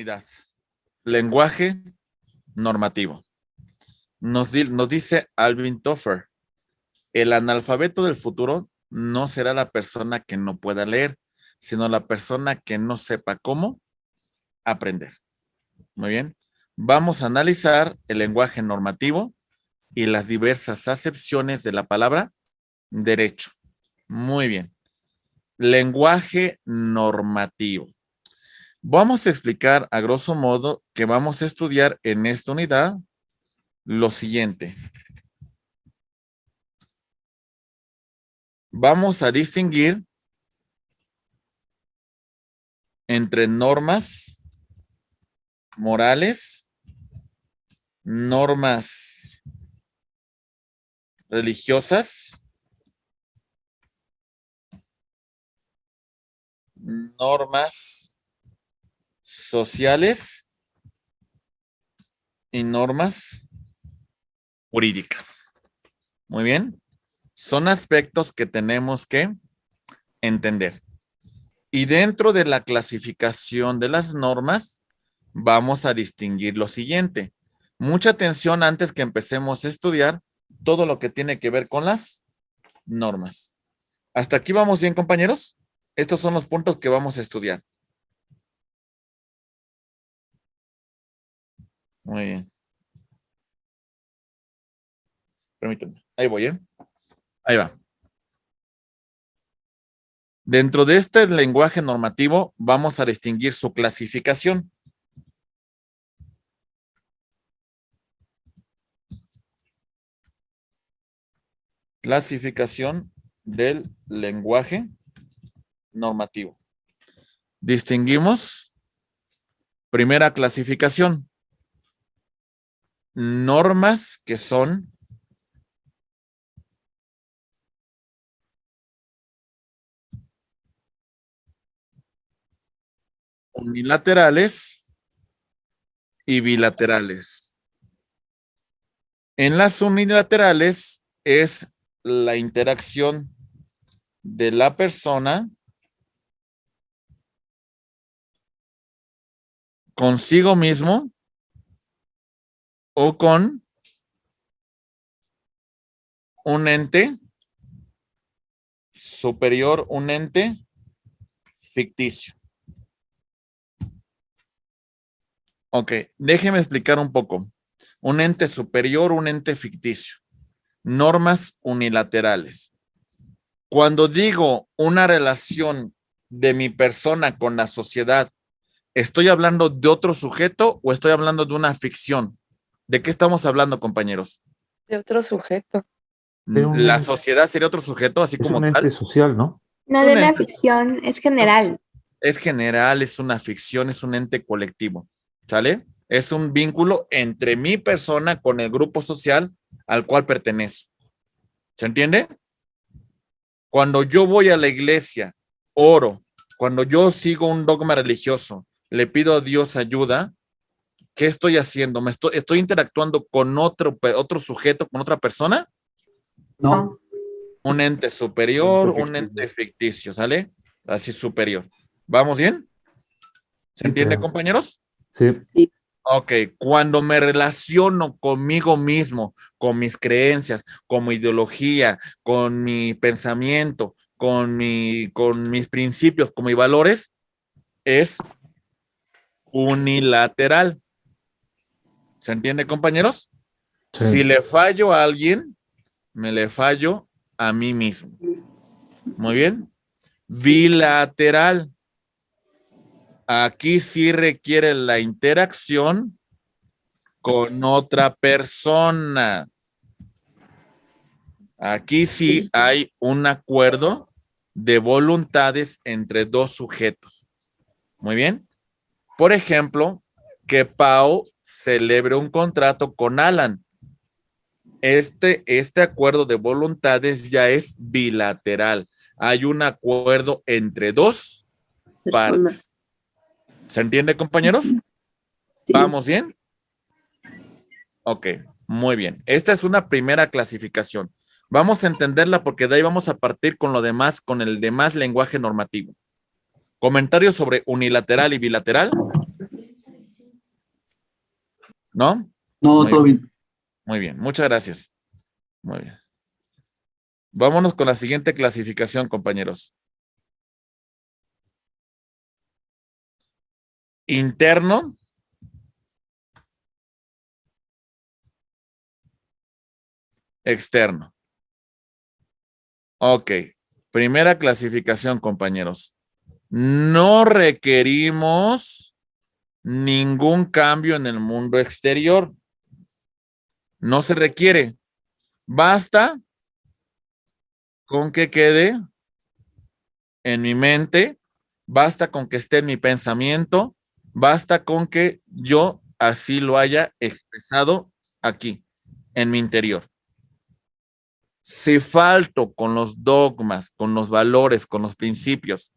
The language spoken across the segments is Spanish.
unidad. Lenguaje normativo. Nos dice Alvin Toffler, el analfabeto del futuro no será la persona que no pueda leer, sino la persona que no sepa cómo aprender. Muy bien. Vamos a analizar el lenguaje normativo y las diversas acepciones de la palabra derecho. Muy bien. Lenguaje normativo. Vamos a explicar a grosso modo que vamos a estudiar en esta unidad lo siguiente. Vamos a distinguir entre normas morales, normas religiosas, normas sociales y normas jurídicas. Muy bien. Son aspectos que tenemos que entender. Y dentro de la clasificación de las normas, vamos a distinguir lo siguiente. Mucha atención antes que empecemos a estudiar todo lo que tiene que ver con las normas. ¿Hasta aquí vamos bien, compañeros? Estos son los puntos que vamos a estudiar. Muy bien. Permítanme. Ahí voy, ¿eh? Ahí va. Dentro de este lenguaje normativo, vamos a distinguir su clasificación. Clasificación del lenguaje normativo. Distinguimos, primera clasificación, normas que son unilaterales y bilaterales. En las unilaterales es la interacción de la persona consigo mismo o con un ente superior, un ente ficticio. Ok, déjeme explicar un poco. Un ente superior, un ente ficticio. Normas unilaterales. Cuando digo una relación de mi persona con la sociedad, ¿estoy hablando de otro sujeto o estoy hablando de una ficción? ¿De qué estamos hablando, compañeros? De otro sujeto. La sociedad sería otro sujeto, así Es como un ente tal. social, ¿no? No, Un de la ente, ficción, es general. es general, es una ficción, es un ente colectivo, ¿sale? Es un vínculo entre mi persona con el grupo social al cual pertenezco. ¿Se entiende? Cuando yo voy a la iglesia, oro, cuando yo sigo un dogma religioso, le pido a Dios ayuda, ¿qué estoy haciendo? ¿Estoy interactuando con otro sujeto, con otra persona? No. Un ente superior, un ente ficticio, ¿sale? Así superior. ¿Vamos bien? ¿Se entiende, compañeros? Sí. Ok, cuando me relaciono conmigo mismo, con mis creencias, con mi ideología, con mi pensamiento, con mis principios, con mis valores, es unilateral. ¿Se entiende, compañeros? Sí. Si le fallo a alguien, me le fallo a mí mismo. Muy bien. Bilateral. Aquí sí requiere la interacción con otra persona. Aquí sí hay un acuerdo de voluntades entre dos sujetos. Muy bien. Por ejemplo, que Pau celebre un contrato con Alan. Este acuerdo de voluntades ya es bilateral. Hay un acuerdo entre dos partes. ¿Se entiende, compañeros? Sí. ¿Vamos bien? Ok, muy bien. Esta es una primera clasificación. Vamos a entenderla porque de ahí vamos a partir con lo demás, con el demás lenguaje normativo. ¿Comentarios sobre unilateral y bilateral? ¿No? No, Muy todo bien. bien. Muy bien, muchas gracias. Muy bien. Vámonos con la siguiente clasificación, compañeros. Interno. Externo. Ok. Primera clasificación, compañeros. No requerimos ningún cambio en el mundo exterior. No se requiere. Basta con que quede en mi mente, basta con que esté en mi pensamiento, basta con que yo así lo haya expresado aquí, en mi interior. Si falto con los dogmas, con los valores, con los principios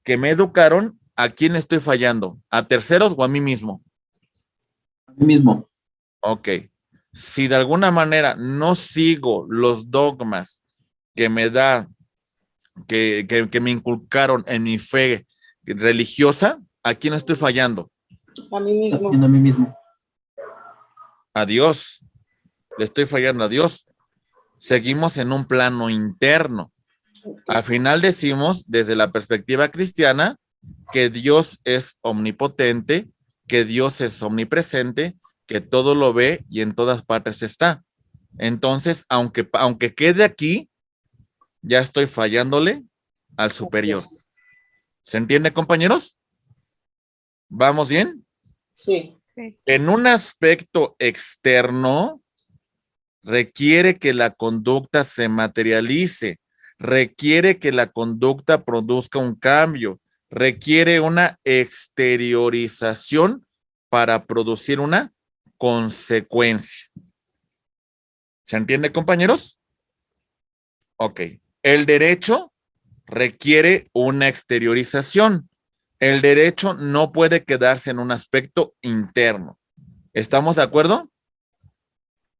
que me educaron, ¿a quién estoy fallando? ¿A terceros o a mí mismo? A mí mismo. Ok. Si de alguna manera no sigo los dogmas que me da, que me inculcaron en mi fe religiosa, ¿a quién estoy fallando? A mí mismo. Haciendo a mí mismo. A Dios. Le estoy fallando a Dios. Seguimos en un plano interno. Al final decimos, desde la perspectiva cristiana, que Dios es omnipotente, que Dios es omnipresente, que todo lo ve y en todas partes está. Entonces, aunque quede aquí, ya estoy fallándole al superior. ¿Se entiende, compañeros? ¿Vamos bien? Sí. En un aspecto externo, requiere que la conducta se materialice, requiere que la conducta produzca un cambio, requiere una exteriorización para producir una consecuencia. ¿Se entiende, compañeros? Ok. El derecho requiere una exteriorización. El derecho no puede quedarse en un aspecto interno. ¿Estamos de acuerdo?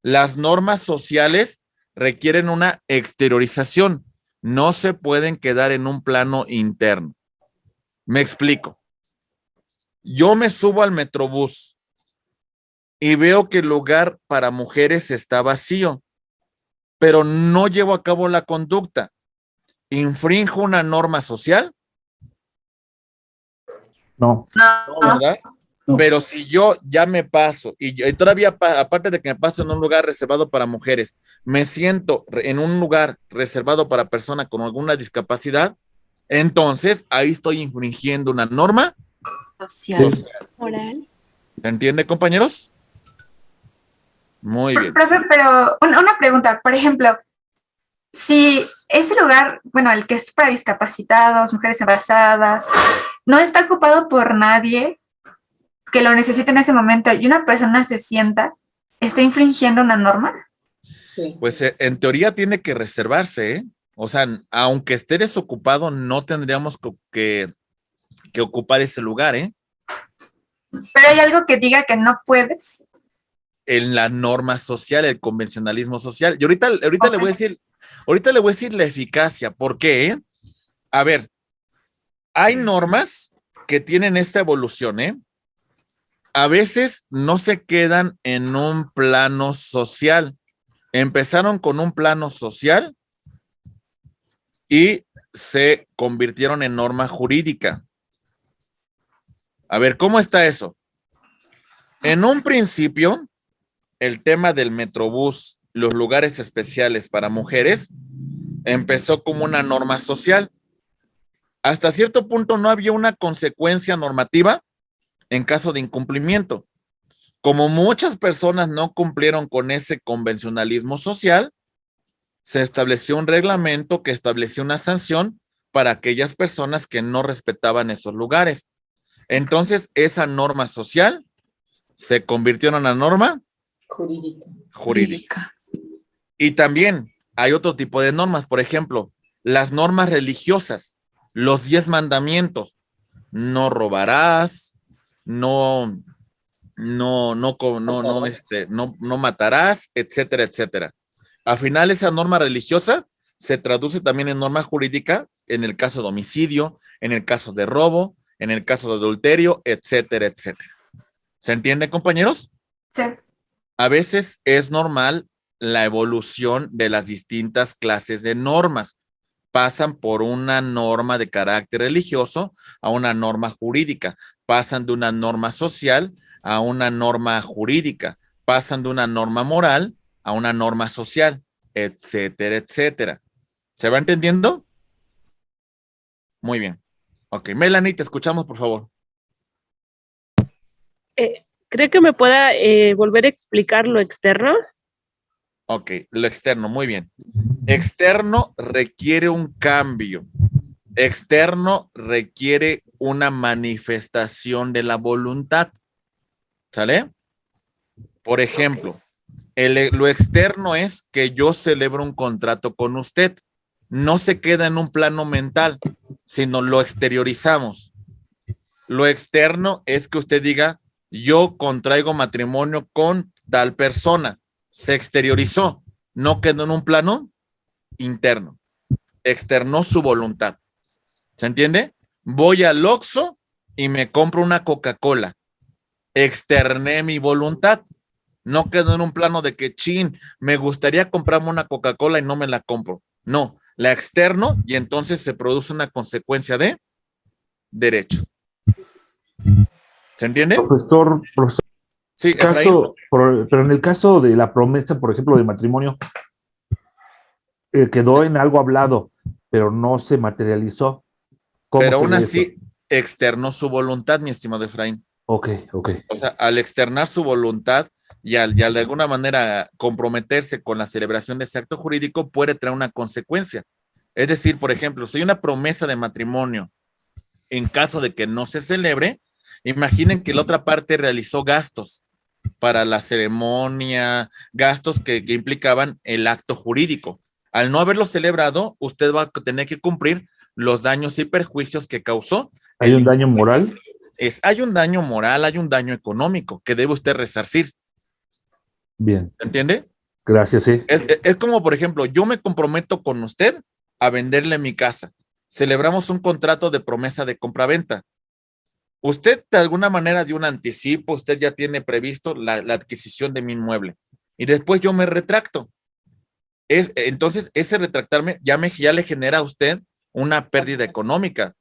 Las normas sociales requieren una exteriorización. No se pueden quedar en un plano interno. Me explico. Yo me subo al Metrobús y veo que el lugar para mujeres está vacío, pero no llevo a cabo la conducta. ¿Infrinjo una norma social? No. No, ¿verdad? No. Pero si yo ya me paso y todavía, aparte de que me paso en un lugar reservado para mujeres, me siento en un lugar reservado para personas con alguna discapacidad, entonces ahí estoy infringiendo una norma Social. Sí. Moral. ¿Se entiende, compañeros? Muy bien. Profe, pero una pregunta, por ejemplo, si ese lugar, bueno, el que es para discapacitados, mujeres embarazadas, no está ocupado por nadie que lo necesite en ese momento y una persona se sienta, ¿está infringiendo una norma? Sí. Pues en teoría tiene que reservarse, ¿eh? O sea, aunque esté desocupado, no tendríamos que ocupar ese lugar, ¿eh? Pero hay algo que diga que no puedes. En la norma social, el convencionalismo social. Y ahorita le voy a decir la eficacia. ¿Por qué? A ver, hay normas que tienen esta evolución, ¿eh? A veces no se quedan en un plano social. Empezaron con un plano social y se convirtieron en norma jurídica. A ver, ¿cómo está eso? En un principio, el tema del Metrobús, los lugares especiales para mujeres, empezó como una norma social. Hasta cierto punto no había una consecuencia normativa en caso de incumplimiento. Como muchas personas no cumplieron con ese convencionalismo social, se estableció un reglamento que estableció una sanción para aquellas personas que no respetaban esos lugares. Entonces, esa norma social se convirtió en una norma jurídica. Y también hay otro tipo de normas, por ejemplo, las normas religiosas, los 10 mandamientos, no robarás, no matarás, etcétera, etcétera. Al final, esa norma religiosa se traduce también en norma jurídica en el caso de homicidio, en el caso de robo, en el caso de adulterio, etcétera, etcétera. ¿Se entiende, compañeros? Sí. A veces es normal la evolución de las distintas clases de normas. Pasan por una norma de carácter religioso a una norma jurídica, pasan de una norma social a una norma jurídica, pasan de una norma moral a una norma social, etcétera, etcétera. ¿Se va entendiendo? Muy bien. Ok, Melanie, te escuchamos, por favor. ¿Cree que me pueda volver a explicar lo externo? Ok, lo externo, muy bien. Externo requiere un cambio. Externo requiere una manifestación de la voluntad. ¿Sale? Por ejemplo, lo externo es que yo celebro un contrato con usted. No se queda en un plano mental, sino lo exteriorizamos. Lo externo es que usted diga, yo contraigo matrimonio con tal persona. Se exteriorizó, no quedó en un plano interno. Externó su voluntad. ¿Se entiende? Voy al Oxxo y me compro una Coca-Cola. Externé mi voluntad. No quedó en un plano de que, chin, me gustaría comprarme una Coca-Cola y no me la compro. No, la externo y entonces se produce una consecuencia de derecho. ¿Se entiende? Profesor, Sí, Efraín. pero en el caso de la promesa, por ejemplo, de matrimonio, quedó en algo hablado, pero no se materializó. ¿Cómo Pero se aún ve eso? así externó su voluntad, mi estimado Efraín. Ok, ok. O sea, al externar su voluntad y al de alguna manera comprometerse con la celebración de ese acto jurídico puede traer una consecuencia. Es decir, por ejemplo, si hay una promesa de matrimonio en caso de que no se celebre, imaginen que la otra parte realizó gastos para la ceremonia, gastos que implicaban el acto jurídico. Al no haberlo celebrado, usted va a tener que cumplir los daños y perjuicios que causó. ¿Hay un daño moral? Hay un daño moral, hay un daño económico que debe usted resarcir. Bien. ¿Entiende? Gracias, sí. Es como, por ejemplo, yo me comprometo con usted a venderle mi casa. Celebramos un contrato de promesa de compraventa. Usted de alguna manera dio un anticipo, usted ya tiene previsto la adquisición de mi inmueble y después yo me retracto. Entonces, ese retractarme ya le genera a usted una pérdida económica,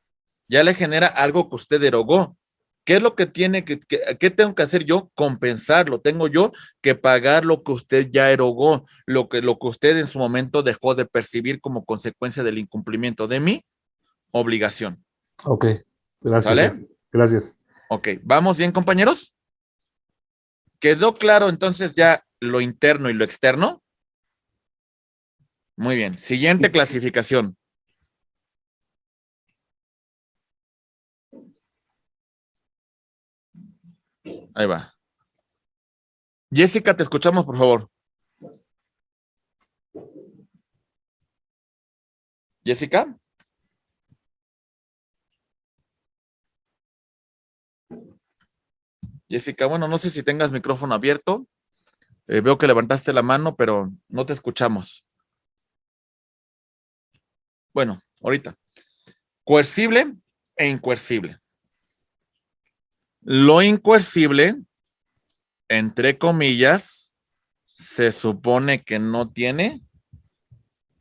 ya le genera algo que usted derogó. ¿Qué es lo que qué tengo que hacer yo? Compensarlo. Tengo yo que pagar lo que usted ya erogó, lo que usted en su momento dejó de percibir como consecuencia del incumplimiento de mi obligación. Ok, gracias. ¿Sale? Gracias. Ok, ¿vamos bien, compañeros? ¿Quedó claro entonces ya lo interno y lo externo? Muy bien. Siguiente clasificación. Ahí va. Jessica, te escuchamos, por favor. Jessica. Jessica, bueno, no sé si tengas micrófono abierto. Veo que levantaste la mano, pero no te escuchamos. Bueno, ahorita. Coercible e incoercible. Lo incoercible, entre comillas, se supone que no tiene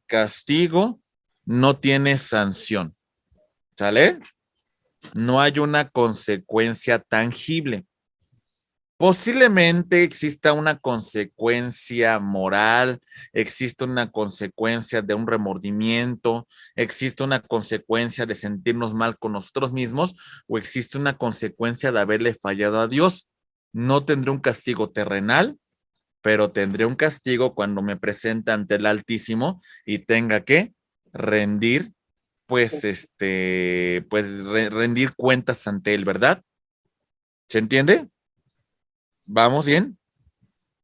castigo, no tiene sanción. ¿Sale? No hay una consecuencia tangible. Posiblemente exista una consecuencia moral, existe una consecuencia de un remordimiento, existe una consecuencia de sentirnos mal con nosotros mismos o existe una consecuencia de haberle fallado a Dios. No tendré un castigo terrenal, pero tendré un castigo cuando me presente ante el Altísimo y tenga que rendir, rendir cuentas ante él, ¿verdad? ¿Se entiende? ¿Vamos bien?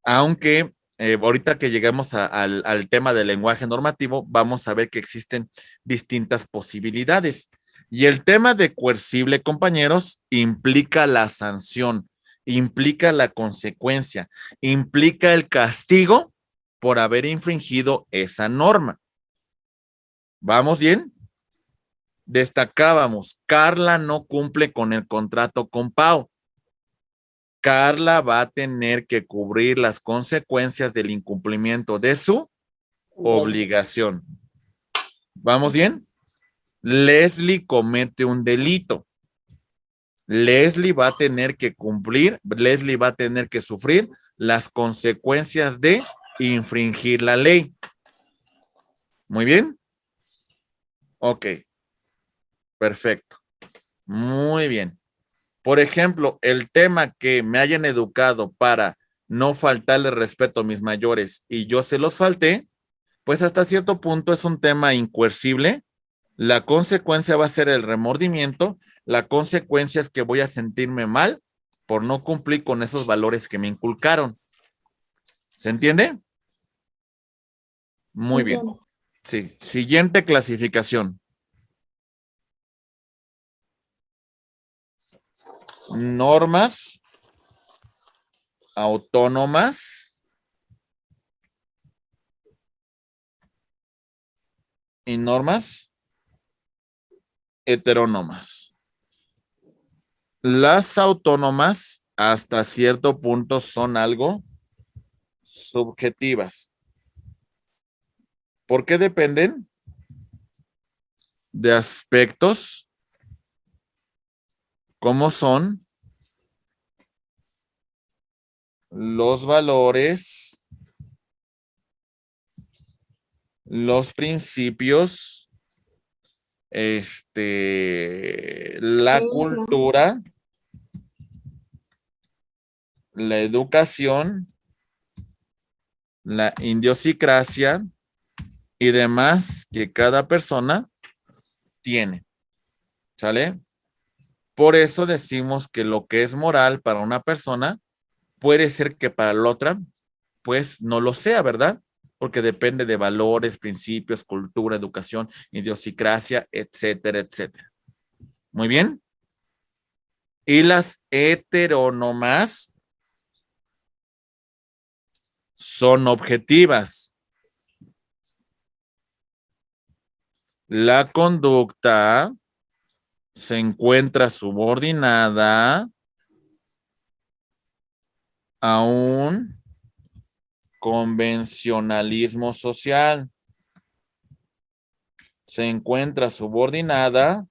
Aunque ahorita que llegamos al tema del lenguaje normativo, vamos a ver que existen distintas posibilidades. Y el tema de coercible, compañeros, implica la sanción, implica la consecuencia, implica el castigo por haber infringido esa norma. ¿Vamos bien? Destacábamos, Carla no cumple con el contrato con Pau. Carla va a tener que cubrir las consecuencias del incumplimiento de su obligación. ¿Vamos bien? Leslie comete un delito. Leslie va a tener que cumplir, Leslie va a tener que sufrir las consecuencias de infringir la ley. Muy bien. Ok. Perfecto. Muy bien. Por ejemplo, el tema que me hayan educado para no faltarle respeto a mis mayores y yo se los falté, pues hasta cierto punto es un tema incoercible. La consecuencia va a ser el remordimiento. La consecuencia es que voy a sentirme mal por no cumplir con esos valores que me inculcaron. ¿Se entiende? Muy bien. Sí. Siguiente clasificación. Normas autónomas y normas heterónomas. Las autónomas hasta cierto punto son algo subjetivas. ¿Por qué dependen? De aspectos como son los valores, los principios, la cultura, la educación, la idiosincrasia y demás que cada persona tiene. ¿Sale? Por eso decimos que lo que es moral para una persona puede ser que para la otra, pues no lo sea, ¿verdad? Porque depende de valores, principios, cultura, educación, idiosincrasia, etcétera, etcétera. Muy bien. Y las heterónomas son objetivas. La conducta se encuentra subordinada a un convencionalismo social. Se encuentra subordinada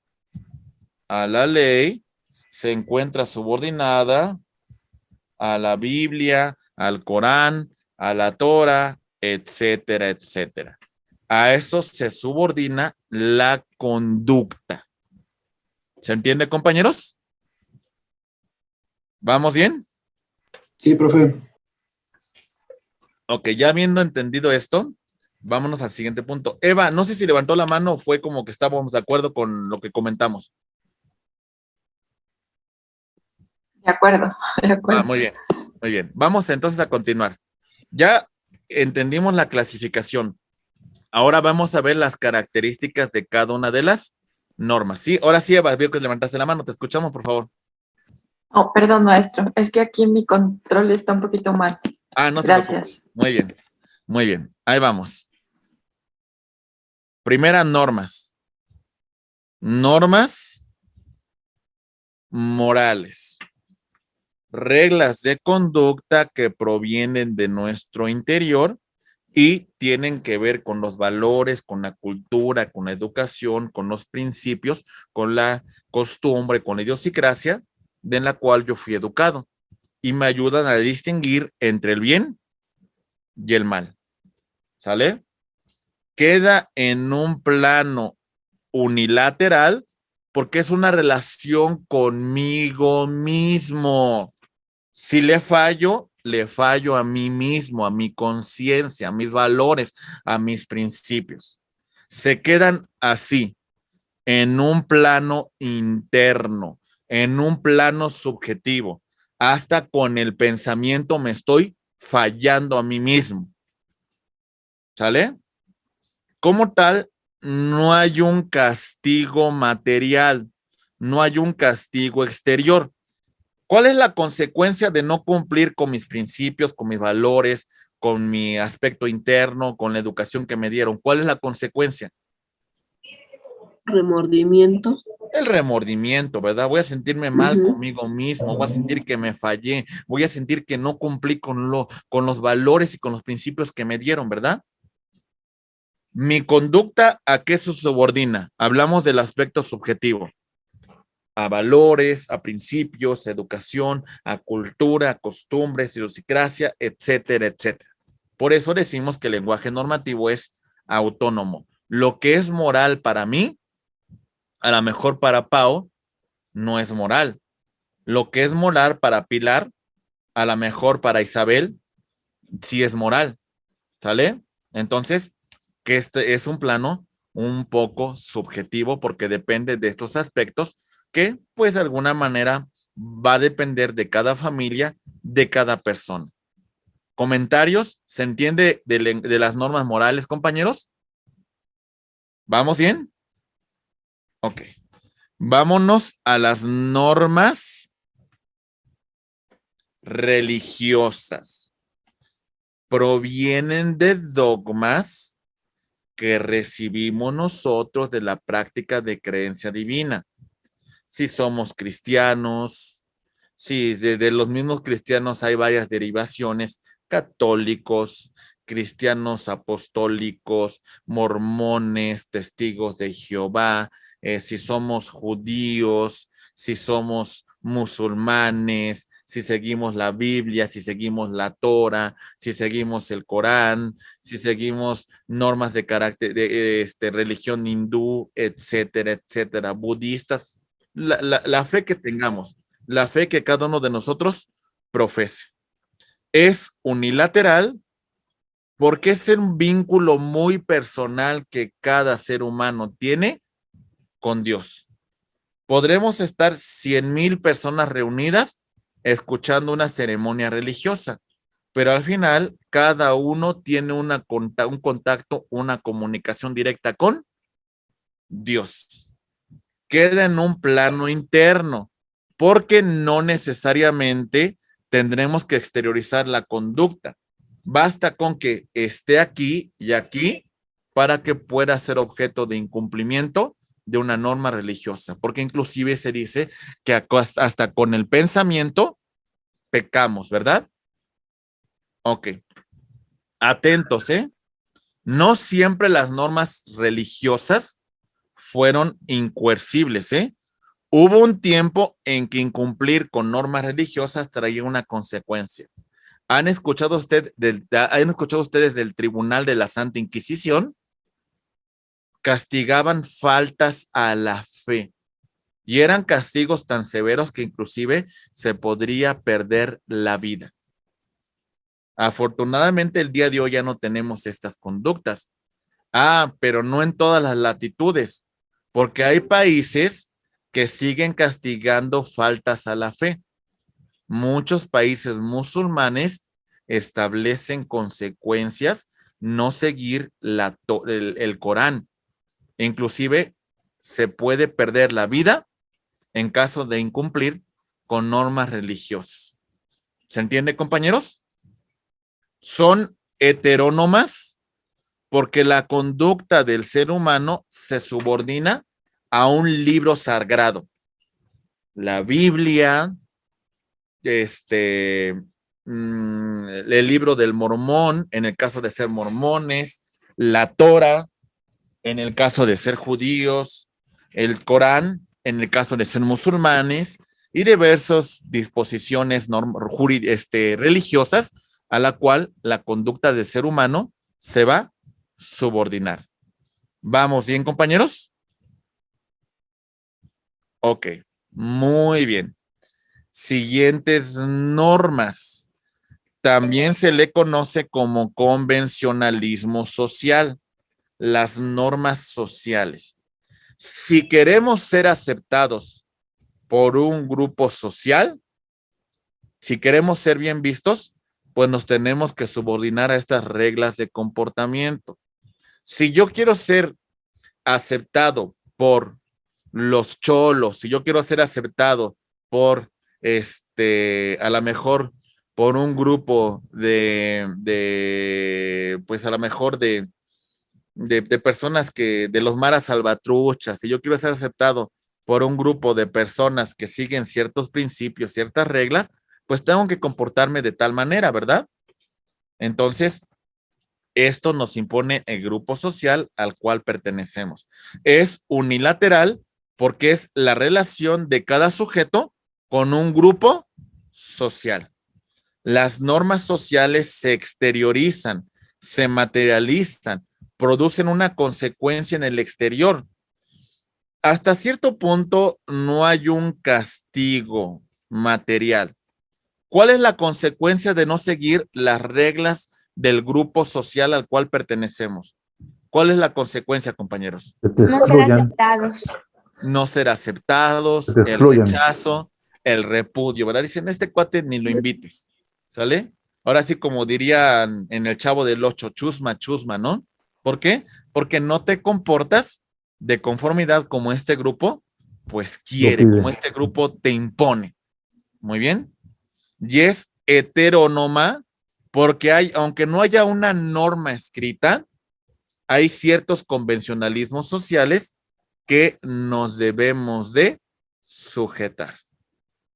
a la ley, se encuentra subordinada a la Biblia, al Corán, a la Torah, etcétera, etcétera. A eso se subordina la conducta. ¿Se entiende, compañeros? ¿Vamos bien? Sí, profe. Ok, ya habiendo entendido esto, vámonos al siguiente punto. Eva, no sé si levantó la mano o fue como que estábamos de acuerdo con lo que comentamos. De acuerdo, de acuerdo. Muy bien, muy bien. Vamos entonces a continuar. Ya entendimos la clasificación. Ahora vamos a ver las características de cada una de las normas. Sí, ahora sí, Eva, veo que levantaste la mano. Te escuchamos, por favor. Oh, perdón, maestro. Es que aquí mi control está un poquito mal. No se Gracias. preocupe. Muy bien, muy bien. Ahí vamos. Primera, normas. Normas morales. Reglas de conducta que provienen de nuestro interior y tienen que ver con los valores, con la cultura, con la educación, con los principios, con la costumbre, con la idiosincrasia de la cual yo fui educado y me ayudan a distinguir entre el bien y el mal. ¿Sale? Queda en un plano unilateral porque es una relación conmigo mismo. Si le fallo a mí mismo, a mi conciencia, a mis valores, a mis principios. Se quedan así, en un plano interno, en un plano subjetivo. Hasta con el pensamiento me estoy fallando a mí mismo. ¿Sale? Como tal, no hay un castigo material, no hay un castigo exterior. ¿Cuál es la consecuencia de no cumplir con mis principios, con mis valores, con mi aspecto interno, con la educación que me dieron? ¿Cuál es la consecuencia? Remordimiento. el remordimiento, ¿verdad? Voy a sentirme mal Ujú. conmigo mismo, voy a sentir que me fallé, voy a sentir que no cumplí con los valores y con los principios que me dieron, ¿verdad? Mi conducta, ¿a qué se subordina? Hablamos del aspecto subjetivo. A valores, a principios, a educación, a cultura, a costumbres, idiosincrasia, etcétera, etcétera. Por eso decimos que el lenguaje normativo es autónomo. Lo que es moral para mí, a lo mejor para Pau, no es moral. Lo que es moral para Pilar, a lo mejor para Isabel, sí es moral. ¿Sale? Entonces, que este es un plano un poco subjetivo porque depende de estos aspectos que, pues, de alguna manera va a depender de cada familia, de cada persona. ¿Comentarios? ¿Se entiende de las normas morales, compañeros? ¿Vamos bien? Ok. Vámonos a las normas religiosas. Provienen de dogmas que recibimos nosotros de la práctica de creencia divina. Si somos cristianos, si de los mismos cristianos hay varias derivaciones, católicos, cristianos apostólicos, mormones, testigos de Jehová, si somos judíos, si somos musulmanes, si seguimos la Biblia, si seguimos la Torah, si seguimos el Corán, si seguimos normas de carácter de religión hindú, etcétera, etcétera, budistas, la fe que tengamos, la fe que cada uno de nosotros profese. Es unilateral porque es un vínculo muy personal que cada ser humano tiene con Dios. Podremos estar 100,000 personas reunidas escuchando una ceremonia religiosa, pero al final cada uno tiene un contacto, una comunicación directa con Dios. Queda en un plano interno, porque no necesariamente tendremos que exteriorizar la conducta. Basta con que esté aquí y aquí para que pueda ser objeto de incumplimiento de una norma religiosa, porque inclusive se dice que hasta con el pensamiento pecamos, ¿verdad? Ok. Atentos, ¿eh? No siempre las normas religiosas fueron incoercibles, ¿eh? Hubo un tiempo en que incumplir con normas religiosas traía una consecuencia. ¿Han escuchado ustedes del Tribunal de la Santa Inquisición? Castigaban faltas a la fe y eran castigos tan severos que inclusive se podría perder la vida. Afortunadamente el día de hoy ya no tenemos estas conductas. Pero no en todas las latitudes, porque hay países que siguen castigando faltas a la fe. Muchos países musulmanes establecen consecuencias no seguir el Corán. Inclusive se puede perder la vida en caso de incumplir con normas religiosas. ¿Se entiende, compañeros? Son heterónomas porque la conducta del ser humano se subordina a un libro sagrado. La Biblia, el libro del Mormón, en el caso de ser mormones, la Torah, en el caso de ser judíos, el Corán, en el caso de ser musulmanes, y diversas disposiciones religiosas a la cual la conducta del ser humano se va a subordinar. ¿Vamos bien, compañeros? Ok, muy bien. Siguientes normas. También se le conoce como convencionalismo social, las normas sociales. Si queremos ser aceptados por un grupo social, si queremos ser bien vistos, pues nos tenemos que subordinar a estas reglas de comportamiento. Si yo quiero ser aceptado por los cholos, si yo quiero ser aceptado por a lo mejor por un grupo pues a lo mejor de personas de los maras salvatruchas, si yo quiero ser aceptado por un grupo de personas que siguen ciertos principios, ciertas reglas, pues tengo que comportarme de tal manera, ¿verdad? Entonces, esto nos impone el grupo social al cual pertenecemos. Es unilateral porque es la relación de cada sujeto con un grupo social. Las normas sociales se exteriorizan, se materializan, producen una consecuencia en el exterior. Hasta cierto punto no hay un castigo material. ¿Cuál es la consecuencia de no seguir las reglas del grupo social al cual pertenecemos? ¿Cuál es la consecuencia, compañeros? Que te No ser excluyan, aceptados. No ser aceptados, que te el excluyan. rechazo, el repudio, ¿verdad? Dicen, este cuate ni lo invites, ¿sale? Ahora sí, como dirían en el Chavo del Ocho, chusma, chusma, ¿no? ¿Por qué? Porque no te comportas de conformidad como este grupo, pues quiere, pide. como este grupo te impone. Muy bien. Y es heterónoma porque hay, aunque no haya una norma escrita, hay ciertos convencionalismos sociales que nos debemos de sujetar.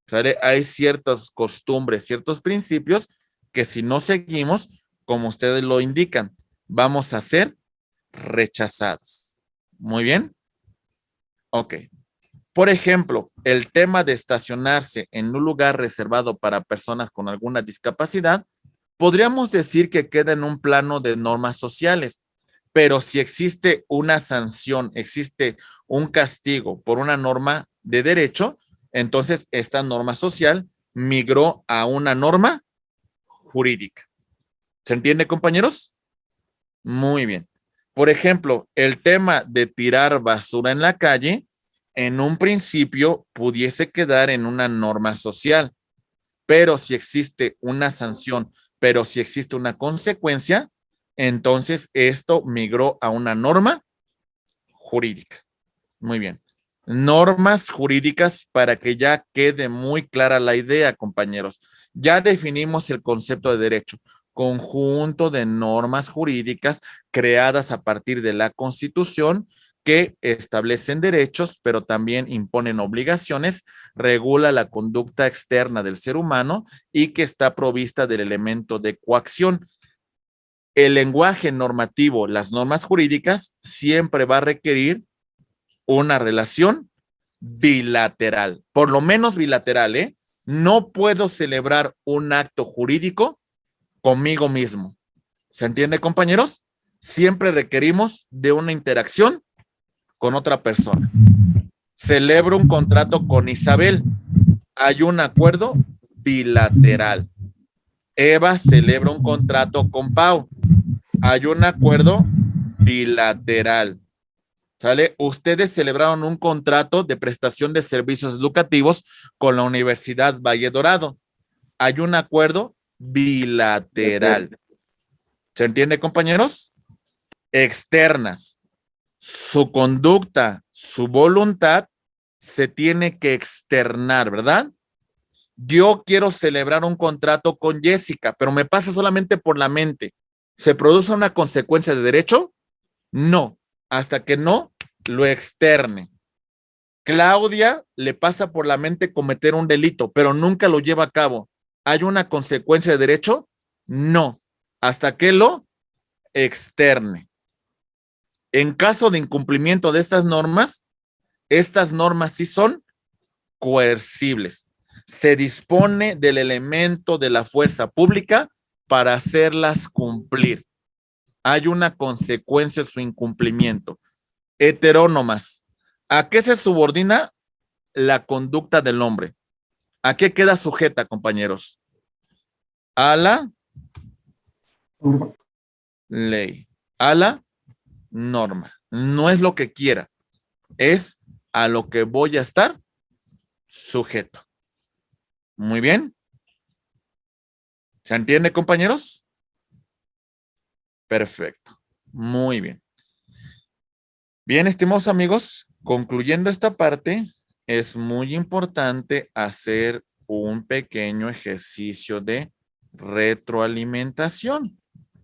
¿Sale? Hay ciertas costumbres, ciertos principios que si no seguimos, como ustedes lo indican, vamos a ser rechazados. Muy bien. Ok. Por ejemplo, el tema de estacionarse en un lugar reservado para personas con alguna discapacidad, podríamos decir que queda en un plano de normas sociales, pero si existe una sanción, existe un castigo por una norma de derecho, entonces esta norma social migró a una norma jurídica. ¿Se entiende, compañeros? Muy bien. Por ejemplo, el tema de tirar basura en la calle, en un principio pudiese quedar en una norma social, pero si existe una sanción, pero si existe una consecuencia, entonces esto migró a una norma jurídica. Muy bien. Normas jurídicas para que ya quede muy clara la idea, compañeros. Ya definimos el concepto de derecho, conjunto de normas jurídicas creadas a partir de la Constitución que establecen derechos, pero también imponen obligaciones, regula la conducta externa del ser humano y que está provista del elemento de coacción. El lenguaje normativo, las normas jurídicas, siempre va a requerir una relación bilateral, por lo menos bilateral, ¿eh? No puedo celebrar un acto jurídico conmigo mismo. ¿Se entiende, compañeros? Siempre requerimos de una interacción con otra persona. Celebro un contrato con Isabel. Hay un acuerdo bilateral. Eva celebra un contrato con Pau. Hay un acuerdo bilateral. ¿Sale? Ustedes celebraron un contrato de prestación de servicios educativos con la Universidad Valle Dorado. Hay un acuerdo bilateral. ¿Se entiende, compañeros? Externas. Su conducta, su voluntad se tiene que externar, ¿verdad? Yo quiero celebrar un contrato con Jessica, pero me pasa solamente por la mente. ¿Se produce una consecuencia de derecho? No, hasta que no lo externe. Claudia le pasa por la mente cometer un delito, pero nunca lo lleva a cabo. ¿Hay una consecuencia de derecho? No, hasta que lo externe. En caso de incumplimiento de estas normas sí son coercibles. Se dispone del elemento de la fuerza pública para hacerlas cumplir. Hay una consecuencia de su incumplimiento. Heterónomas. ¿A qué se subordina la conducta del hombre? ¿A qué queda sujeta, compañeros? A la Norma. ley, a la norma. No es lo que quiera, es a lo que voy a estar sujeto. Muy bien. ¿Se entiende, compañeros? Perfecto. Muy bien. Bien, estimados amigos, concluyendo esta parte, es muy importante hacer un pequeño ejercicio de retroalimentación.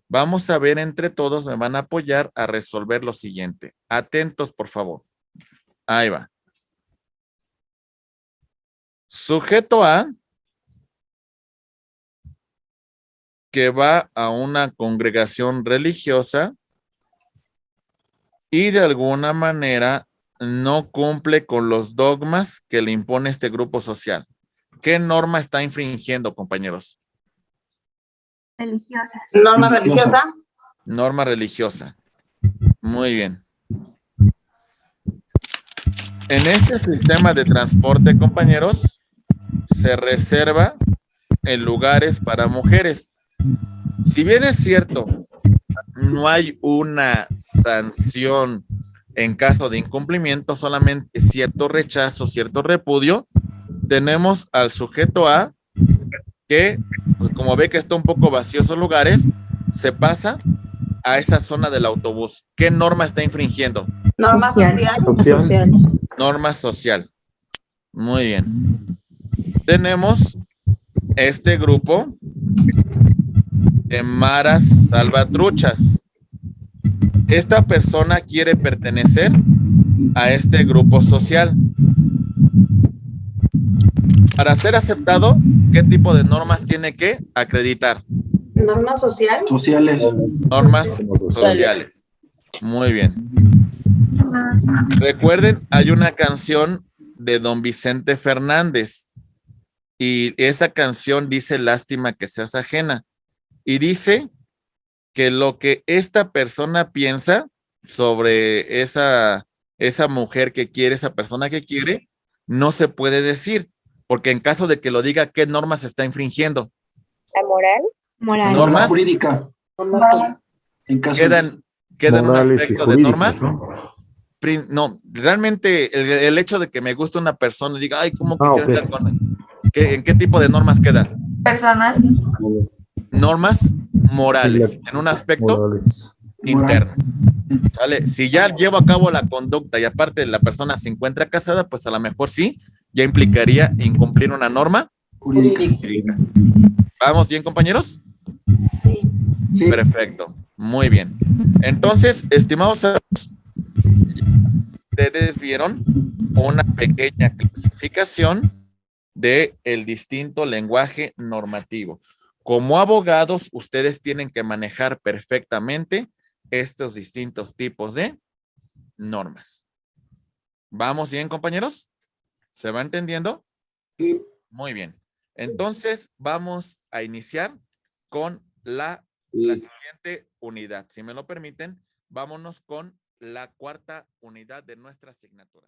Vamos a ver entre todos, me van a apoyar a resolver lo siguiente. Atentos, por favor. Ahí va. Sujeto A, que va a una congregación religiosa y de alguna manera no cumple con los dogmas que le impone este grupo social. ¿Qué norma está infringiendo, compañeros? Religiosas. Norma Religiosa. religiosa. Norma religiosa. Muy bien. En este sistema de transporte, compañeros, se reserva en lugares para mujeres. Si bien es cierto, no hay una sanción en caso de incumplimiento, solamente cierto rechazo, cierto repudio, tenemos al sujeto A que, pues, como ve que está un poco vacío esos lugares, se pasa a esa zona del autobús. ¿Qué norma está infringiendo? Norma Social. social. Norma social. Muy bien. Tenemos este grupo de maras salvatruchas. Esta persona quiere pertenecer a este grupo social. Para ser aceptado, ¿qué tipo de normas tiene que acreditar? Norma social. Sociales. Normas sociales. Muy bien. Recuerden, hay una canción de Don Vicente Fernández y esa canción dice lástima que seas ajena y dice que lo que esta persona piensa sobre esa mujer que quiere, esa persona que quiere, no se puede decir, porque en caso de que lo diga, ¿qué norma se está infringiendo? La moral. Moral. Norma Normas jurídica. Norma En caso quedan un Morales y aspecto de jurídicas, normas. ¿no? No, realmente el hecho de que me guste una persona y diga, ay, ¿cómo Ah, quisiera ok. estar con él? ¿En qué tipo de normas queda? Personal. Normas morales, en un aspecto Morales. interno. ¿Sale? Si ya llevo a cabo la conducta y aparte la persona se encuentra casada, pues a lo mejor sí, ya implicaría incumplir una norma jurídica. jurídica. ¿Vamos bien, compañeros? Sí. Sí. Perfecto, muy bien. Entonces, estimados amigos, ustedes vieron una pequeña clasificación de el distinto lenguaje normativo. Como abogados, ustedes tienen que manejar perfectamente estos distintos tipos de normas. ¿Vamos bien, compañeros? ¿Se va entendiendo? Sí. Muy bien. Entonces, vamos a iniciar con la siguiente unidad. Si me lo permiten, vámonos con la cuarta unidad de nuestra asignatura.